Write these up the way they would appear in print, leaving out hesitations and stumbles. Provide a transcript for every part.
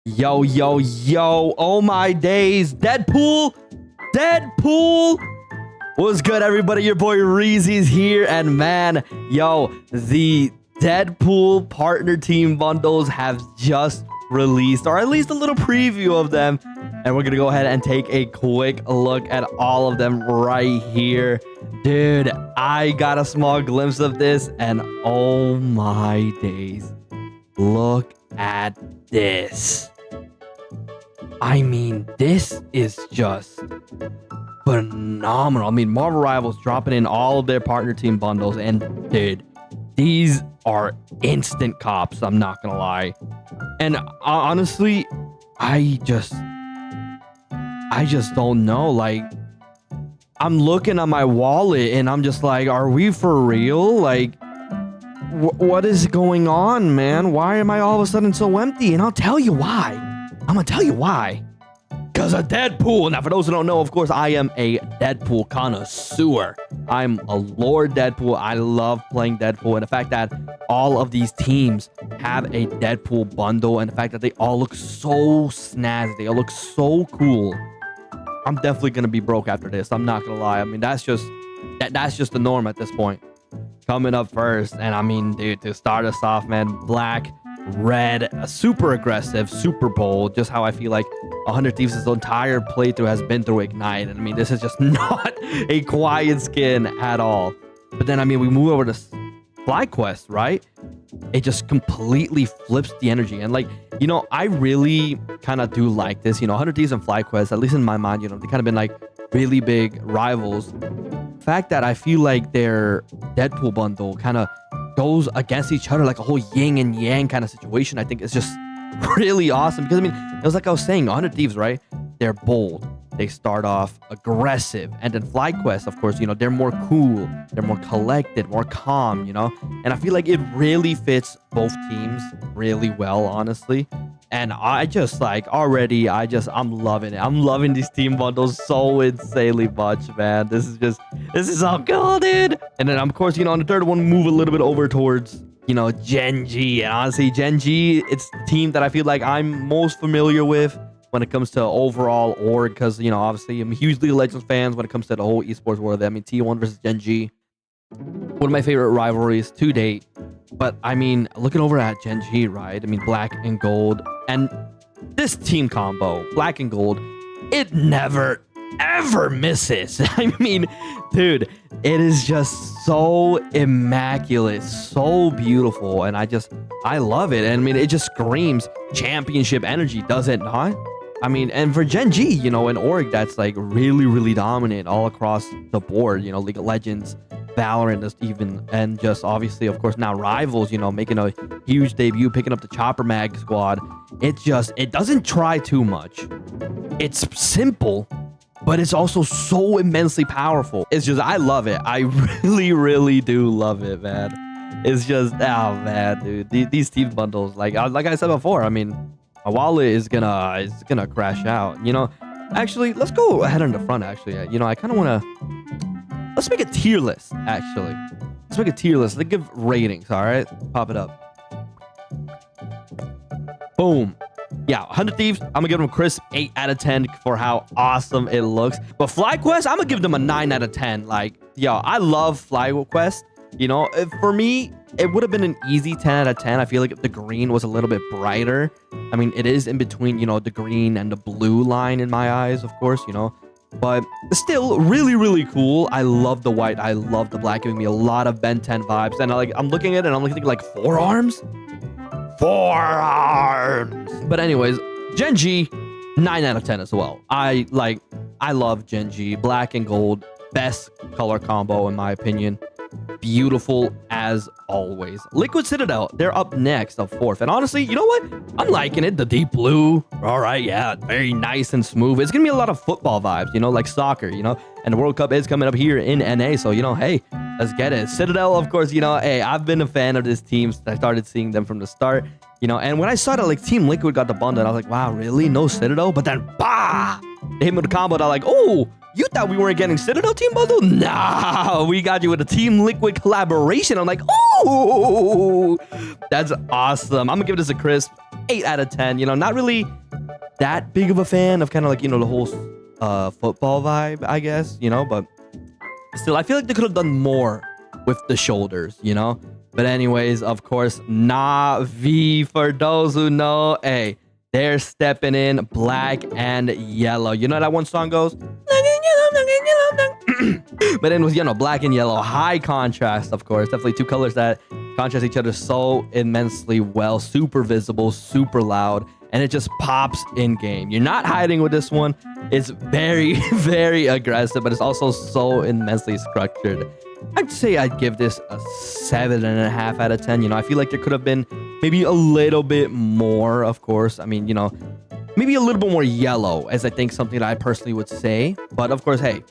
Yo, yo, yo. Oh my days. Deadpool. Deadpool. What's good, everybody? Your boy ReZee's here. And man, yo, the Deadpool partner team bundles have just released, or at least a little preview of them. And we're going to go ahead and take a quick look at all of them right here. Dude, I got a small glimpse of this. And oh my days. Look at this. I mean, this is just phenomenal. I mean, Marvel Rivals dropping in all of their partner team bundles, and dude, these are instant cops. I'm not gonna lie. And honestly, I just don't know. Like, I'm looking at my wallet and I'm just like, are we for real? Like, what is going on, man? Why am I all of a sudden so empty? And I'll tell you why. I'm gonna tell you why. Because of Deadpool. Now, for those who don't know, of course, I am a Deadpool connoisseur. I'm a Lord Deadpool. I love playing Deadpool. And the fact that all of these teams have a Deadpool bundle, and the fact that they all look so snazzy, they all look so cool. I'm definitely gonna be broke after this. I'm not gonna lie. I mean, that's just the norm at this point. Coming up first, and I mean, dude, to start us off, man, black, red, super aggressive, super bold, just how I feel like 100 Thieves' entire playthrough has been through Ignite. And I mean, this is just not a quiet skin at all. But then, I mean, we move over to FlyQuest, right? It just completely flips the energy. And like, you know, I really kind of do like this. You know, 100 Thieves and FlyQuest, at least in my mind, you know, they kind of been like really big rivals. The fact that I feel like their Deadpool bundle kind of goes against each other like a whole yin and yang kind of situation, I think is just really awesome. Because I mean, it was like I was saying, 100 Thieves, right? They're bold. They start off aggressive. And then FlyQuest, of course, you know, they're more cool. They're more collected, more calm, you know? And I feel like it really fits both teams really well, honestly. And I just like already, I'm loving it. I'm loving these team bundles so insanely much, man. This is so cool, dude. And then, of course, you know, on the third one, move a little bit over towards, you know, Gen G. And honestly, Gen G, it's the team that I feel like I'm most familiar with when it comes to overall org. Because, you know, obviously, I'm a huge League of Legends fan when it comes to the whole esports world. I mean, T1 versus Gen G. One of my favorite rivalries to date. But I mean, looking over at Gen G, right? I mean, black and gold. And this team combo, black and gold, it never, ever misses. I mean, dude, it is just so immaculate, so beautiful. And I love it. And I mean, it just screams championship energy, does it not? I mean, and for Gen G, you know, an org that's like really, really dominant all across the board, you know, League of Legends, Valorant is even, and just obviously, of course, now Rivals, you know, making a huge debut, picking up the Chopper Mag squad. It doesn't try too much. It's simple, but it's also so immensely powerful. It's just, I love it. I really, really do love it, man. It's just, oh man, dude, these team bundles, like I said before, I mean, my wallet is gonna crash out. You know, actually, let's go ahead on the front. Actually, you know, I kind of want to. Let's make a tier list, actually. Let's make a tier list. Let's give ratings, all right? Pop it up. Boom. Yeah, 100 Thieves, I'm going to give them a crisp 8 out of 10 for how awesome it looks. But FlyQuest, I'm going to give them a 9 out of 10. Like, yo, I love FlyQuest. You know, for me, it would have been an easy 10 out of 10. I feel like if the green was a little bit brighter. I mean, it is in between, you know, the green and the blue line in my eyes, of course, you know. But still really, really cool. I love the white. I love the black, giving me a lot of Ben 10 vibes. And I'm looking at it and I'm thinking like forearms. But anyways, Gen G, 9 out of 10 as well. I love Gen G. Black and gold, best color combo in my opinion. Beautiful as always. Liquid Citadel, they're up next, up fourth. And honestly, you know what? I'm liking it. The deep blue. All right, yeah, very nice and smooth. It's gonna be a lot of football vibes, you know, like soccer, you know. And the World Cup is coming up here in NA, so you know, hey, let's get it. Citadel, of course, you know, hey, I've been a fan of this team. I started seeing them from the start, you know. And when I saw that like Team Liquid got the bundle, I was like, wow, really? No Citadel? But then, bah! They hit me with the combo. And I'm like, oh. You thought we weren't getting Citadel team bundle? Nah, we got you with a Team Liquid collaboration. I'm like, oh, that's awesome. I'm gonna give this a crisp 8 out of 10. You know, not really that big of a fan of kind of like, you know, the whole football vibe, I guess, you know, but still, I feel like they could have done more with the shoulders, you know. But anyways, of course, Navi, for those who know, hey, they're stepping in black and yellow. You know that one song goes? But then with, you know, black and yellow, high contrast, of course. Definitely two colors that contrast each other so immensely well. Super visible, super loud, and it just pops in game. You're not hiding with this one. It's very, very aggressive, but it's also so immensely structured. I'd say I'd give this a 7.5 out of 10. You know, I feel like there could have been maybe a little bit more, of course. I mean, you know, maybe a little bit more yellow, as I think something that I personally would say. But of course, hey,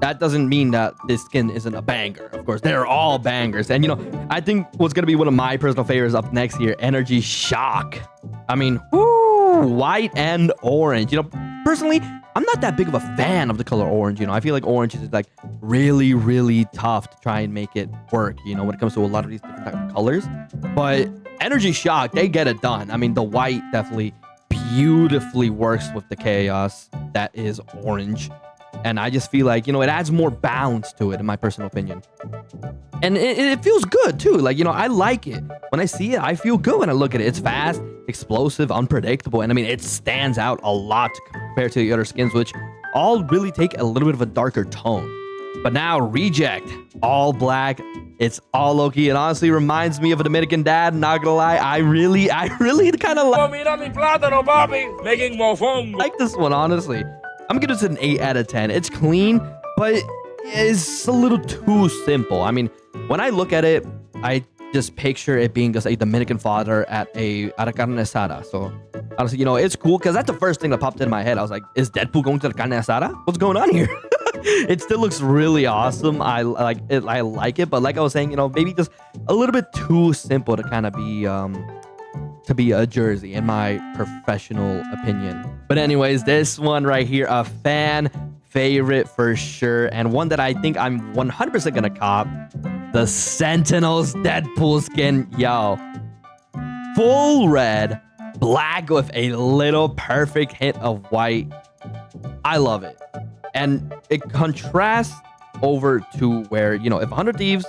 that doesn't mean that this skin isn't a banger. Of course, they're all bangers. And, you know, I think what's going to be one of my personal favorites up next here, Energy Shock. I mean, whoo, white and orange. You know, personally, I'm not that big of a fan of the color orange. You know, I feel like orange is like really, really tough to try and make it work, you know, when it comes to a lot of these different types of colors. But Energy Shock, they get it done. I mean, the white definitely beautifully works with the chaos that is orange. And I just feel like, you know, it adds more bounce to it, in my personal opinion. And it feels good, too. Like, you know, I like it. When I see it, I feel good when I look at it. It's fast, explosive, unpredictable. And I mean, it stands out a lot compared to the other skins, which all really take a little bit of a darker tone. But now, Reject, all black. It's all Loki. It honestly reminds me of a Dominican dad. Not gonna lie, I really kind of like this one, honestly. I'm gonna give this an 8 out of 10. It's clean, but it's a little too simple. I mean, when I look at it, I just picture it being just a Dominican father at a Carne Asada. So honestly, you know, it's cool because that's the first thing that popped in my head. I was like, is Deadpool going to the Carne Asada? What's going on here? It still looks really awesome. I like it, but like I was saying, you know, maybe just a little bit too simple to kind of be a jersey, in my professional opinion. But anyways, this one right here, a fan favorite for sure, and one that I think I'm 100% gonna cop, the Sentinels Deadpool skin. Yo, full red, black with a little perfect hint of white. I love it. And it contrasts over to where, you know, if 100 Thieves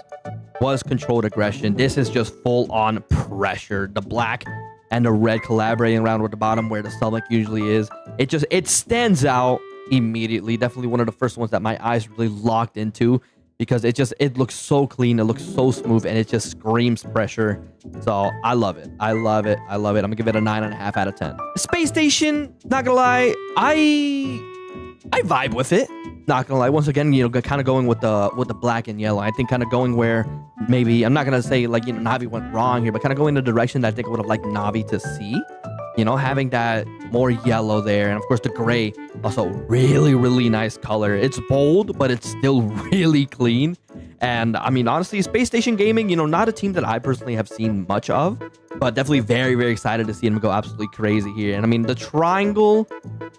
was controlled aggression, this is just full on pressure. The black and the red collaborating around with the bottom where the stomach usually is. It stands out immediately. Definitely one of the first ones that my eyes really locked into, because it looks so clean, it looks so smooth, and it just screams pressure. So I love it. I love it. I love it. I'm gonna give it a 9.5 out of 10. Space Station, not gonna lie, I vibe with it. Not gonna lie. Once again, you know, kind of going with the black and yellow. I think kind of going where maybe, I'm not gonna say like, you know, Navi went wrong here, but kind of going in the direction that I think I would have liked Navi to see. You know, having that more yellow there, and of course the gray, also really, really nice color. It's bold, but it's still really clean. And I mean, honestly, Space Station Gaming, you know, not a team that I personally have seen much of, but definitely very, very excited to see them go absolutely crazy here. And I mean, the triangle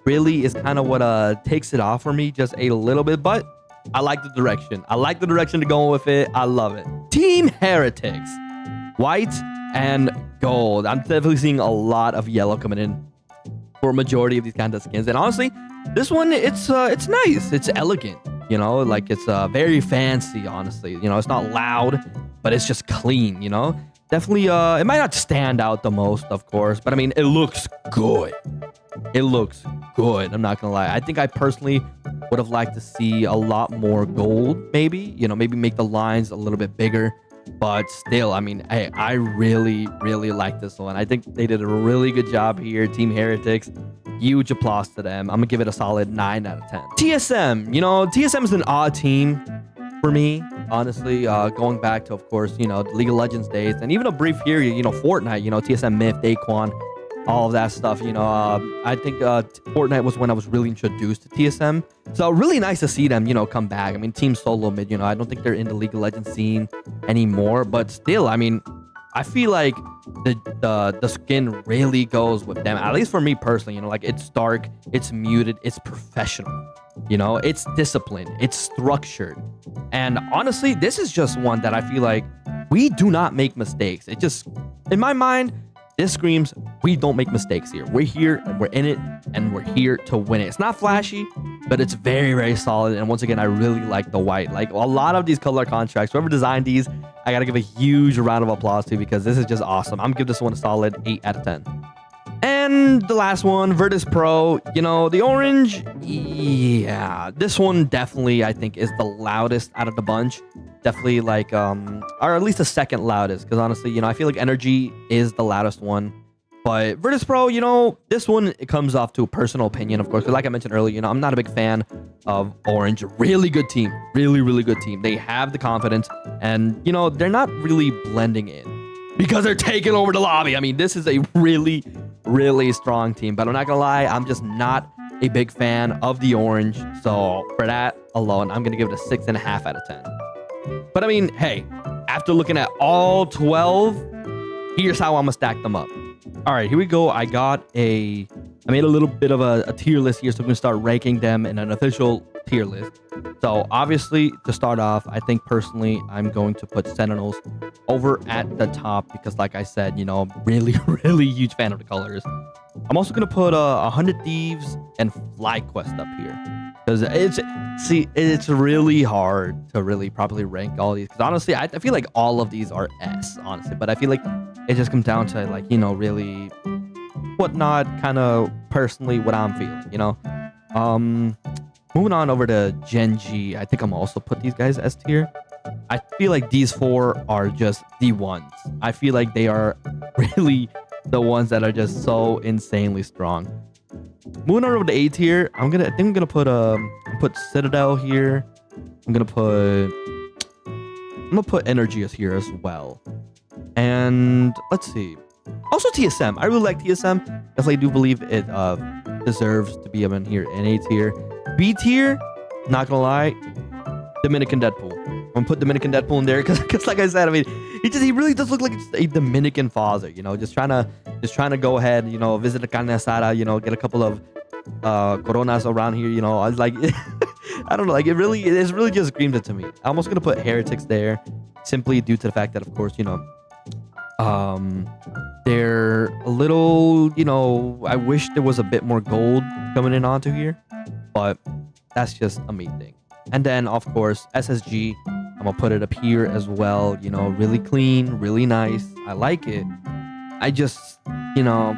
really is kind of what takes it off for me just a little bit, but I like the direction. I like the direction to go with it. I love it. Team Heretics, white and gold. I'm definitely seeing a lot of yellow coming in for a majority of these kinds of skins. And honestly, this one, it's nice. It's elegant. You know, like it's very fancy, honestly. You know, it's not loud, but it's just clean, you know? Definitely, it might not stand out the most, of course, but I mean, it looks good. It looks good. I'm not gonna lie. I think I personally would have liked to see a lot more gold, maybe. You know, maybe make the lines a little bit bigger. But still, I mean, hey, I really, really like this one. I think they did a really good job here, Team Heretics. Huge applause to them. I'm gonna give it a solid 9 out of 10. TSM, you know, TSM is an odd team for me, honestly. Going back to, of course, you know, the League of Legends days, and even a brief period, you know, Fortnite, you know, TSM Myth, Daquan, all of that stuff, you know. I think Fortnite was when I was really introduced to TSM. So really nice to see them, you know, come back. I mean, Team Solo Mid, you know, I don't think they're in the League of Legends scene anymore, but still, I mean, I feel like the skin really goes with them, at least for me personally. You know, like, it's dark, it's muted, it's professional, you know, it's disciplined, it's structured. And honestly, this is just one that I feel like we do not make mistakes. It just, in my mind, This screams, we don't make mistakes here. We're here and we're in it and we're here to win it. It's not flashy, but it's very, very solid. And once again, I really like the white. Like a lot of these color contracts, whoever designed these, I got to give a huge round of applause to because this is just awesome. I'm giving this one a solid 8 out of 10. And the last one, Virtus Pro, you know, the orange, yeah, this one definitely, I think, is the loudest out of the bunch. Definitely like, or at least the second loudest, because honestly, you know, I feel like Energy is the loudest one. But Virtus Pro, you know, this one, it comes off to a personal opinion, of course, because like I mentioned earlier, you know, I'm not a big fan of Orange. Really good team. Really, really good team. They have the confidence, and, you know, they're not really blending in because they're taking over the lobby. I mean, this is a really, really strong team, but I'm not gonna lie, I'm just not a big fan of the orange. So for that alone, I'm gonna give it a 6.5 out of 10. But I mean, hey, after looking at all 12, here's how I'm gonna stack them up. All right, here we go. I made a little bit of a tier list here, so I'm gonna start ranking them in an official tier list. So obviously, to start off, I think personally, I'm going to put Sentinels over at the top because, like I said, you know, really, really huge fan of the colors. I'm also gonna put 100 Thieves and FlyQuest up here because it's really hard to really properly rank all these. Because honestly, I feel like all of these are S, honestly, but I feel like it just comes down to like, you know, really whatnot, kind of personally what I'm feeling, you know. Moving on over to Gen G, I think I'm also put these guys S tier. I feel like these four are just the ones. I feel like they are really the ones that are just so insanely strong. Moving on over to A tier, I think I'm gonna put Citadel here. I'm gonna put Energy here as well. And let's see. Also TSM. I really like TSM. Definitely do believe it deserves to be in here in A tier. B tier, not gonna lie, Dominican Deadpool. I'm gonna put Dominican Deadpool in there because like I said, I mean, he really does look like a Dominican father, you know, just trying to go ahead, you know, visit a Carne Asada, you know, get a couple of coronas around here, you know. I was like, I don't know, like it really just screams it to me. I'm almost gonna put Heretics there, simply due to the fact that, of course, you know, they're a little, you know, I wish there was a bit more gold coming in onto here, but that's just a me thing. And then, of course, SSG, I'm gonna put it up here as well. You know, really clean, really nice. I like it. I just, you know,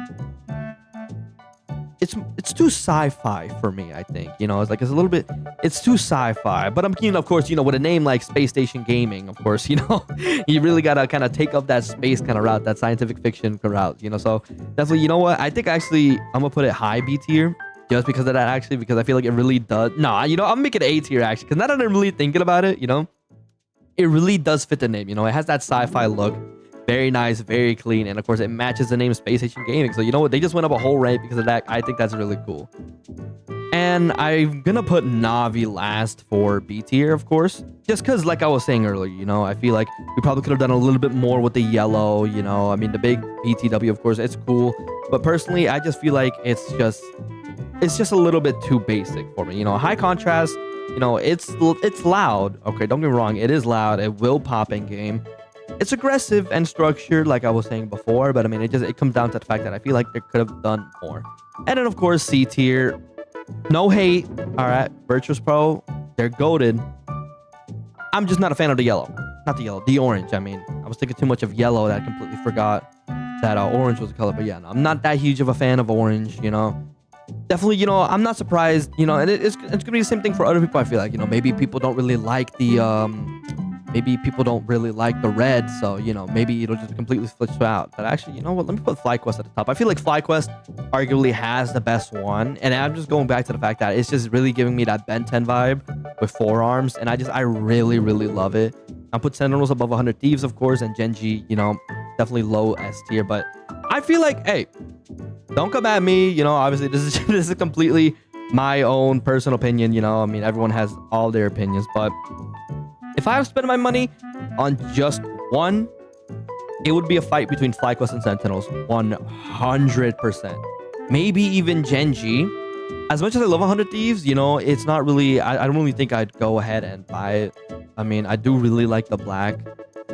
it's too sci-fi for me, I think. You know, it's too sci-fi. But I'm keen, of course, you know, with a name like Space Station Gaming, of course, you know, you really gotta kind of take up that space kind of route, that scientific fiction route, you know. So definitely, you know what? I think actually I'm gonna put it high B tier. Just because of that, actually, because I feel like it really does. No, you know, I'm making it A tier, actually, because now that I'm really thinking about it, you know, it really does fit the name. You know, it has that sci-fi look. Very nice, very clean. And of course, it matches the name Space Station Gaming. So, you know what? They just went up a whole rank because of that. I think that's really cool. And I'm going to put Navi last for B tier, of course. Just because, like I was saying earlier, you know, I feel like we probably could have done a little bit more with the yellow, you know. I mean, the big BTW, of course, it's cool. But personally, I just feel like it's just a little bit too basic for me. You know, high contrast, you know, it's loud. Okay, don't get me wrong. It is loud. It will pop in game. It's aggressive and structured, like I was saying before. But I mean, it comes down to the fact that I feel like they could have done more. And then, of course, C tier. No hate. All right, Virtus Pro, they're goated. I'm just not a fan of the yellow. Not the yellow, the orange. I mean, I was thinking too much of yellow that I completely forgot that orange was the color. But yeah, no, I'm not that huge of a fan of orange, you know. Definitely, you know, I'm not surprised, you know, and it's gonna be the same thing for other people. I feel like, you know, maybe people don't really like the red, so, you know, maybe it'll just completely switch out. But actually, you know what, let me put FlyQuest at the top. I feel like FlyQuest arguably has the best one, and I'm just going back to the fact that it's just really giving me that Ben 10 vibe with forearms, and I really, really love it. I'll put Sentinels above 100 Thieves, of course, and Gen G, you know, definitely low S tier. But I feel like, hey, don't come at me, you know, obviously this is completely my own personal opinion, you know. I mean, everyone has all their opinions, but if I was spending my money on just one, it would be a fight between FlyQuest and Sentinels, 100%. Maybe even Gen G. As much as I love 100 Thieves, you know, it's not really, I don't really think I'd go ahead and buy it. I mean, I do really like the black.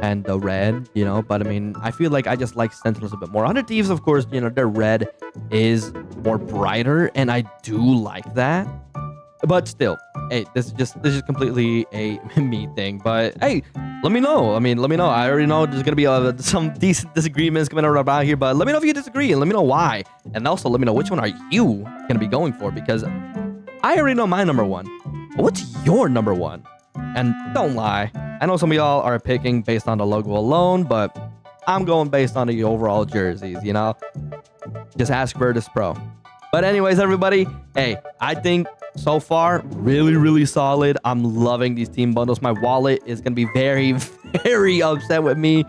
and the red, you know, but I mean, I feel like I just like Sentinels a bit more. 100 Thieves, of course, you know, their red is more brighter, and I do like that. But still, hey, this is completely a me thing. But hey, let me know. I mean, let me know. I already know there's gonna be some decent disagreements coming around here, but let me know if you disagree and let me know why. And also let me know which one are you gonna be going for, because I already know my number one. But what's your number one? And don't lie, I know some of y'all are picking based on the logo alone, but I'm going based on the overall jerseys, you know? Just ask Virtus Pro. But anyways, everybody, hey, I think so far, really solid. I'm loving these team bundles. My wallet is going to be very, very upset with me,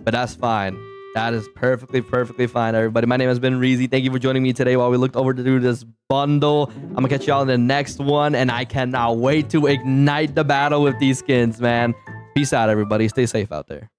but that's fine. That is perfectly fine, everybody. My name has been ReZee. Thank you for joining me today while we looked over to do this bundle. I'm going to catch y'all in the next one, and I cannot wait to ignite the battle with these skins, man. Peace out, everybody. Stay safe out there.